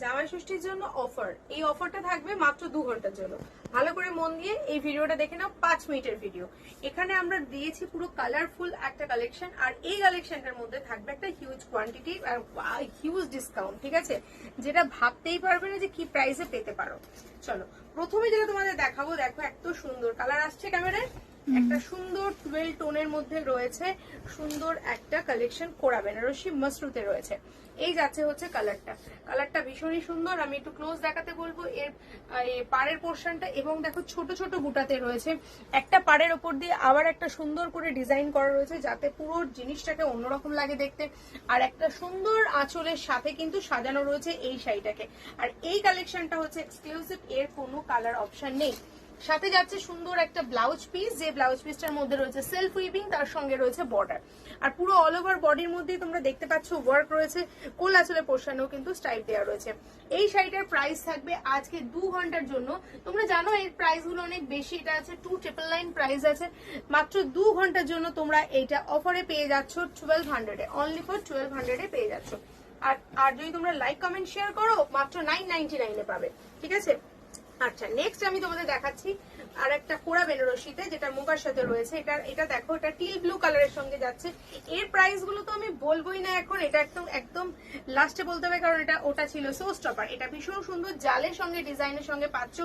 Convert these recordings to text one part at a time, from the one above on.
জামাই ষষ্ঠীর জন্য অফার, এই অফারটা থাকবে মাত্র 2 ঘন্টার জন্য। ভালো করে মন দিয়ে এই ভিডিওটা দেখে নাও, 5 মিনিটের ভিডিও। এখানে আমরা দিয়েছি পুরো কালারফুল একটা কালেকশন, আর এই কালেকশনটার মধ্যে থাকবে একটা হিউজ কোয়ান্টিটি আর হিউজ ডিসকাউন্ট, ঠিক আছে, যেটা ভাবতেই পারবে না যে কি প্রাইসে পেতে পারো। চলো প্রথমে যেটা তোমাদের দেখাবো, দেখো এত সুন্দর কালার আসছে ক্যামেরায়, একটা সুন্দর 12 টোনের মধ্যে রয়েছে সুন্দর একটা কালেকশন, কোরা বেনারসি মাসরুতে রয়েছে। এই যাচ্ছে হচ্ছে কালারটা ভীষণই সুন্দর। আমি একটু ক্লোজ দেখাতে বলবো এর পাড়ের পোর্শনটা, এবং দেখো ছোট ছোট বুটাতে রয়েছে, একটা পাড়ের ওপর দিয়ে আবার একটা সুন্দর করে ডিজাইন করা রয়েছে যাতে পুরো জিনিসটাকে অন্যরকম লাগে দেখতে। আর একটা সুন্দর আঁচলের সাথে কিন্তু সাজানো রয়েছে এই শাড়িটাকে। আর এই কালেকশনটা হচ্ছে এক্সক্লুসিভ, এর কোনো কালার অপশন নেই। সাথে যাচ্ছে সুন্দর একটা ব্লাউজ পিস, যে ব্লাউজ পিসটার মধ্যে রয়েছে সেলফ উইভিং, তার সঙ্গে রয়েছে বর্ডার, আর পুরো অল ওভার বডির মধ্যেই তোমরা দেখতে পাচ্ছ ওয়ার্ক রয়েছে, কোল আঁচলে পোর্শনেও কিন্তু স্টাইপ দেওয়া রয়েছে। এই শাড়িটার প্রাইস থাকবে আজকে 2 ঘন্টার জন্য, তোমরা জানো এর প্রাইস গুলো অনেক বেশি, এটা আছে 2999 প্রাইস আছে, মাত্র 2 ঘন্টার জন্য তোমরা এইটা অফারে পেয়ে যাচ্ছ 1200 এ, অনলি ফর 1200 এ পেয়ে যাচ্ছ। আর যদি তোমরা লাইক কমেন্ট শেয়ার করো মাত্র 999 এ পাবে, ঠিক আছে। আচ্ছা নেক্সট আমি তোমাদের দেখাচ্ছি আর একটা কোরা বেনারসিতে, যেটা মুগার সাথে রয়েছে। এটা দেখো, এটা টিল ব্লু কালারের সঙ্গে যাচ্ছে। এর প্রাইস গুলো তো আমি বলবোই না এখন, এটা একদম লাস্টে বলতে হবে, কারণ ওটা ছিল শো স্টপার। এটা ভীষণ সুন্দর জালের সঙ্গে ডিজাইনের সঙ্গে পাচ্ছ,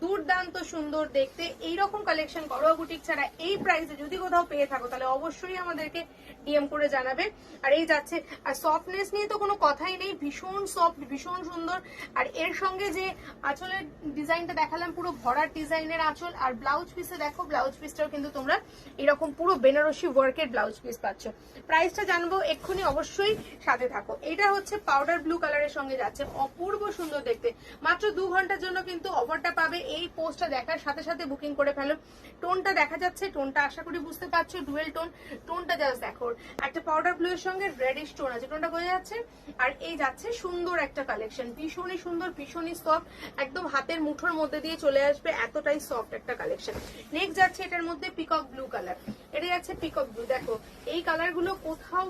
দুর্দান্ত সুন্দর দেখতে। এইরকম কালেকশন ঘরোয়া বুটিক ছাড়া এই প্রাইসে যদি কোথাও পেয়ে থাকো তাহলে অবশ্যই আমাদেরকে ডিএম করে জানাবে। আর এই যাচ্ছে, আর সফটনেস নিয়ে তো কোনো কথাই নেই, ভীষণ সফট, ভীষণ সুন্দর। আর এর সঙ্গে যে আঁচলের ডিজাইনটা দেখালাম, পুরো ভরার ডিজাইনের আঁচল, আর ব্লাউজ পিসে দেখো, ব্লাউজ পিসটাও কিন্তু তোমরা এরকম পুরো বেনারসি ওয়ার্কের ব্লাউজ পিস পাচ্ছ। প্রাইসটা জানবো এক্ষুনি, অবশ্যই সাথে থাকো। এটা হচ্ছে পাউডার ব্লু কালারের সঙ্গে যাচ্ছে, অপূর্ব সুন্দর দেখতে। মাত্র 2 ঘন্টার জন্য কিন্তু অফারটা পাবে। এই পোস্টটা দেখার সাথে সাথে বুকিং করে ফেলো। টোনটা দেখা যাচ্ছে, টোনটা আশা করি বুঝতে পারছো, ডুয়েল টোন। টোনটা জাস্ট দেখো, একটা পাউডার ব্লু এর সঙ্গে রেডিশ টোন আছে, টোনটা বোঝা যাচ্ছে। আর এই যাচ্ছে সুন্দর একটা কালেকশন, ভীষণই সুন্দর, ভীষণই সফট, একদম হাতের মুঠোর মধ্যে দিয়ে চলে আসবে, এতটাই সফট একটা কালেকশন। নেক্সট যাচ্ছে এটার মধ্যে পিকক ব্লু কালার, এটা যাচ্ছে পিকক ব্লু। দেখো এই কালার গুলো কোথাও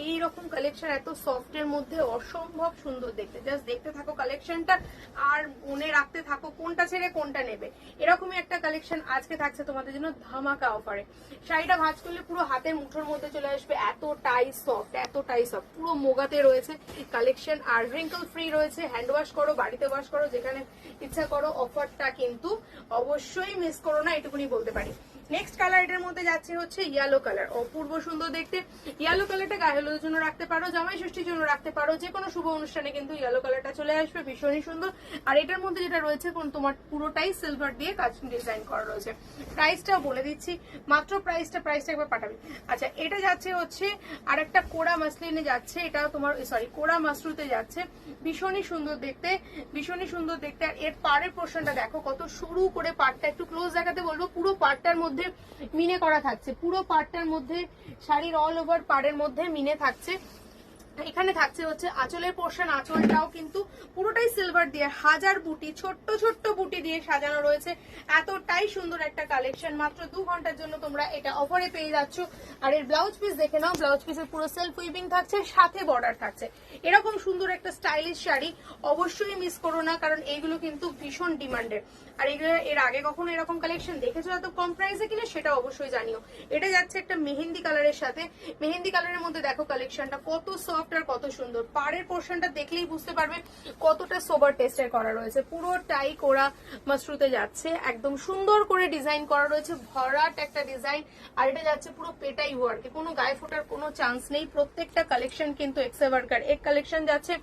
এই রকম কালেকশন এত সফট এর মধ্যে অসম্ভব সুন্দর দেখতে। জাস্ট দেখতে থাকো কালেকশনটা আর মনে রাখতে থাকো কোনটা ছেড়ে কোনটা নেবে। এরকমই একটা কালেকশন আজকে থাকছে তোমাদের জন্য ধামাকা অফারে। শাড়িটা ভাঁজ করলে পুরো হাতের মুঠোর মধ্যে চলে আসবে, এতটাই সফট, এতটাই সফট। পুরো মোগাতে রয়েছে কালেকশন, আর রিঙ্কল ফ্রি রয়েছে। হ্যান্ড ওয়াশ করো, বাড়িতে ওয়াশ করো, যেখানে ইচ্ছা করো। অফারটা কিন্তু অবশ্যই মিস করো না, এটুকুনি বলতে পারি। নেক্সট কালার এটার মধ্যে যাচ্ছে হচ্ছে ইয়েলো কালার, অপূর্ব সুন্দর দেখতে। ইয়েলো কালারটা গায়ে হলুদের জন্য রাখতে পারো, জামাই ষষ্ঠীর জন্য রাখতে পারো, যে কোনো শুভ অনুষ্ঠানে কিন্তু ইয়েলো কালারটা চলে আসবে, ভীষণই সুন্দর। আর এটার মধ্যে যেটা রয়েছে তোমার পুরোটাই সিলভার দিয়ে কাজ ডিজাইন করা রয়েছে। প্রাইসটাও বলে দিচ্ছি, মাত্র প্রাইসটা একবার পাঠাবি। আচ্ছা এটা যাচ্ছে হচ্ছে আর একটা কোরা মাসলিনে যাচ্ছে, এটাও তোমার কোরা মাসরুতে যাচ্ছে, ভীষণই সুন্দর দেখতে, ভীষণই সুন্দর দেখতে। আর এর পাড়ের পোর্শনটা দেখো কত সরু করে, পাড়টা একটু ক্লোজ দেখাতে বলবো। পুরো পাড়টার মধ্যে মিনে করা থাকছে, পুরো পাড়টার মধ্যে শাড়ির অল ওভার পাড়ের মধ্যে মিনে থাকছে। এখানে থাকছে হচ্ছে আঁচলের পোর্শন, আঁচলটাও কিন্তু পুরোটাই সিলভার দিয়ে হাজার বুটি, ছোট্ট ছোট্ট বুটি দিয়ে সাজানো রয়েছে। এতটাই সুন্দর একটা কালেকশন, মাত্র 2 ঘন্টার জন্য তোমরা এটা অফারে পেয়ে যাচ্ছ। আর এর ব্লাউজ পিস দেখে নাও, ব্লাউজ পিসের পুরো সেলফ উইভিং থাকছে, সাথে বর্ডার থাকছে। এরকম সুন্দর একটা স্টাইলিশ শাড়ি অবশ্যই মিস করো না, কারণ এইগুলো কিন্তু ভীষণ ডিমান্ডেড। আর এগুলো এর আগে কখনো এরকম কালেকশন দেখেছো এত কম প্রাইসে কিনা, সেটা অবশ্যই জানিও। এটা যাচ্ছে একটা মেহেন্দি কালারের সাথে, মেহেন্দি কালারের মধ্যে দেখো কালেকশনটা কত সফট আর কত সুন্দর। পাড়ের পোর্শনটা দেখলেই বুঝতে পারবে কতটা সোবার টেস্টের করা রয়েছে। পুরোটাই কোরা মাসরুতে যাচ্ছে, একদম সুন্দর করে ডিজাইন করা রয়েছে, ভরাট একটা ডিজাইন। আর এটা যাচ্ছে পুরো পেটাই ওয়ার্কে, কোনো গায়ে ফোটার কোনো চান্স নেই। প্রত্যেকটা কালেকশন কিন্তু এক্সে ওয়ার্কার। এক কালেকশন যাচ্ছে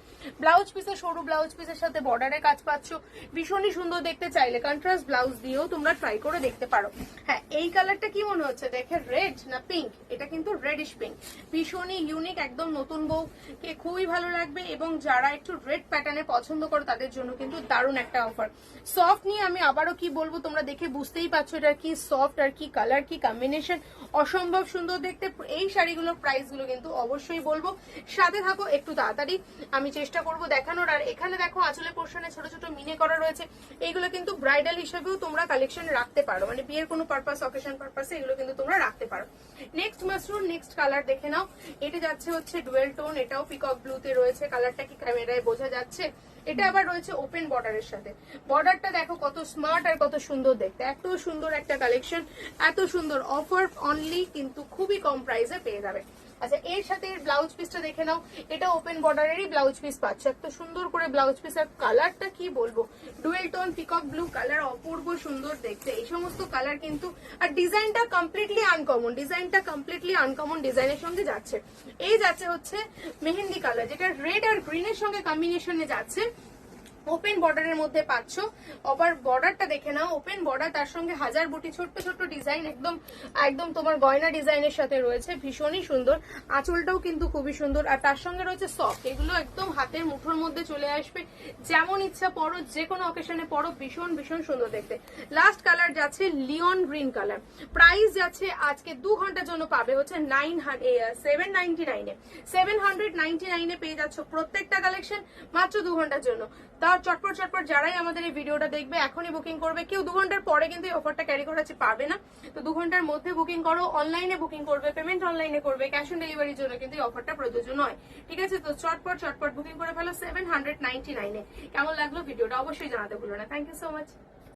ব্লাউজ পিসে, সরু ব্লাউজ পিসের সাথে বর্ডারের কাজ পাচ্ছ, ভীষণই সুন্দর দেখতে। চাইলে কন্ট্রাস্ট ব্লাউজ দিয়েও তোমরা ট্রাই করে দেখতে পারো। হ্যাঁ এই কালারটা কি মনে হচ্ছে দেখে, রেড না পিঙ্ক? এটা কিন্তু রেডিশ পিঙ্ক, ভীষণই ইউনিক, একদম নতুন বউ কে খুবই ভালো লাগবে। এবং যারা একটু রেড প্যাটার্নে পছন্দ করো তাদের জন্য কিন্তু দারুণ একটা অফার। সফট নিয়ে আমি আবারও কি বলবো, তোমরা দেখে বুঝতেই পারছো এটা কি সফট আর কি কালার, কি কম্বিনেশন, অসম্ভব সুন্দর দেখতে। এই শাড়িগুলোর প্রাইস গুলো কিন্তু অবশ্যই বলবো, সাথে থাকো একটু তাড়াতাড়ি, আমি চেষ্টা করবো দেখানোর। আর এখানে দেখো আঁচলের পোর্শনে ছোট ছোট মিনে করা রয়েছে, এইগুলো কিন্তু ব্রাইডাল হিসেবেও তোমরা কালেকশন রাখতে পারো, মানে বিয়ের কোনো পারপাস, অকেশন পারপাসে এগুলো কিন্তু তোমরা রাখতে পারো। নেক্সট মাসরুম, নেক্সট কালার দেখে নাও। এটা যাচ্ছে হচ্ছে ডুয়েল টোন, এটাও পিকক ব্লুতে রয়েছে, কালারটা কি ক্যামেরায় বোঝা যাচ্ছে? এটা আবার রয়েছে ওপেন বর্ডারের সাথে। বর্ডারটা দেখো কত স্মার্ট আর কত সুন্দর দেখতে, এত সুন্দর একটা কালেকশন, এত সুন্দর অফার অনলি, কিন্তু খুবই কম প্রাইসে পেয়ে যাবে। আচ্ছা, এর সাথে ব্লাউজ পিসটা দেখে নাও, এটা ওপেন বর্ডারেরই ব্লাউজ পিস পাচ্ছে, এত সুন্দর করে ব্লাউজ পিস, আর কালারটা কি বলবো, dual tone peacock blue colour, অপূর্ব সুন্দর দেখতে এই সমস্ত কালার কিন্তু। আর ডিজাইনটা কমপ্লিটলি আনকমন, ডিজাইনটা কমপ্লিটলি আনকমন ডিজাইনের সঙ্গে যাচ্ছে। এই যাচ্ছে হচ্ছে মেহেন্দি কালার, যেটা রেড আর গ্রিনের সঙ্গে কম্বিনেশনে যাচ্ছে, ওপেন বর্ডারের মধ্যে পাচ্ছ। আবার বর্ডারটা দেখে নাও, ওপেন বর্ডার, তার সঙ্গে হাজার বুটি ছোট্ট ছোট্ট ডিজাইন, একদম একদম তোমার গয়না ডিজাইনের সাথে রয়েছে, ভীষণই সুন্দর। আঁচলটাও কিন্তু খুবই সুন্দর, আর তার সঙ্গে রয়েছে সফট, এগুলো একদম হাতের মুঠোর মধ্যে চলে আসবে, যেমন ইচ্ছা পরো, যে কোনো অকেশনে পরো, ভীষণ ভীষণ সুন্দর দেখতে। লাস্ট কালার যাচ্ছে লিওন গ্রিন কালার, প্রাইস যাচ্ছে আজকে 2 ঘন্টার জন্য পাবে হচ্ছে 799 পেয়ে যাচ্ছ প্রত্যেকটা কালেকশন মাত্র 2 ঘন্টার জন্য। তাও চটপট চটপট যারাই আমাদের এই ভিডিওটা দেখবে এখনই বুকিং করবে, কেউ 2 ঘন্টার পরে কিন্তু এই অফারটা ক্যারি করাচ্ছে পারবে না, তো 2 ঘন্টার মধ্যে বুকিং করো, অনলাইনে বুকিং করবে, পেমেন্ট অনলাইনে করবে, ক্যাশ অন ডেলিভারির জন্য কিন্তু এই অফারটা প্রযোজ্য নয়, ঠিক আছে? তো চটপট চটপট বুকিং করে ফেলো 799 কেমন লাগলো ভিডিওটা অবশ্যই জানাতে ভুলো না। Thank you so much.